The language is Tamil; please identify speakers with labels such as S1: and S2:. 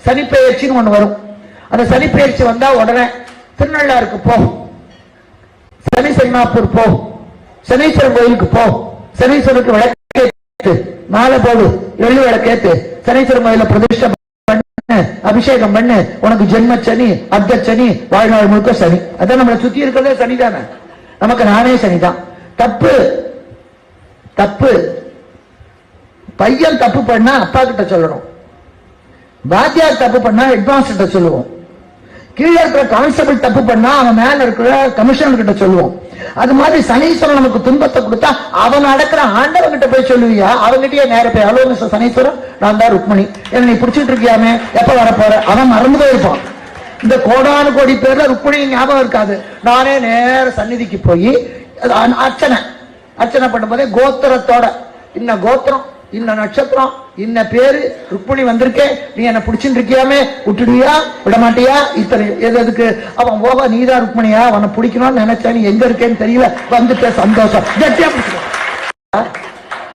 S1: சனிப்பெயர்ச்சின்னு ஒண்ணு வரும். அந்த சனிப்பெயர்ச்சி வந்தா உடனே திருநள்ளாருக்கு போ, சனி சென்னாப்பூர் போ, சனீஸ்வரன் கோயிலுக்கு போ, சனீஸ்வரனுக்கு விளக்கேத்து, மாலை போடு, எள்ளு விளக்கேத்து, சனீஸ்வரன் கோயில பிரதிஷ்டை பண்ணு, அபிஷேகம் பண்ணு, உனக்கு ஜென்ம சனி, அர்த்த சனி, வாழ்நாள் முழுக்க சனி. அதான் நம்மளை சுத்தி இருக்கிறதே சனிதானே, நமக்கு நானே சனிதான். தப்பு தப்பு. பையன் தப்பு பண்ணா அப்பா கிட்ட சொல்லணும், வாத்தியார் தப்பு பண்ணா ஹெட்மாஸ்டர் கிட்ட சொல்லுவோம், கீழே இருக்கிற கான்ஸ்டபிள் தப்பு பண்ணா அவன் மேல இருக்கிற கமிஷனர் கிட்ட சொல்லுவோம். அது மாதிரி சனீஸ்வரன் நமக்கு துன்பத்தை கொடுத்தா அவன் அடக்கிற ஆண்டவன் கிட்ட போய் சொல்லுவியா? அவன்கிட்டயே நேர போய், ஹலோ மிஸ்டர் சனீஸ்வரன், நான் தான் ருக்மணி, என்ன நீ பிடிச்சிட்டு இருக்கியாமே, எப்ப வரப்போற? அவன் மறந்து போயிருப்பான். இந்த கோடானு கோடி பேர்ல ருக்மணி ஞாபகம் இருக்காது. நானே நேர சந்நிதிக்கு போய் அர்ச்சனை பண்ணும்போதே கோத்திரத்தோட, இன்ன கோத்திரம், இன்ன நட்சத்திரம், இன்ன பேரு, ருக்மணி வந்திருக்கே, நீ என்ன பிடிச்சிட்டு இருக்கியாமே, விட்டுடுவியா, விட மாட்டியா? இத்தனை எதுக்கு? அவன் போக நீதான் ருக்மணியா, அவனை பிடிக்கணும்னு நினைச்சா, நீ எங்க இருக்கேன்னு தெரியல, வந்துட்ட, சந்தோஷம், கட்டியா பிடிச்சிடும்.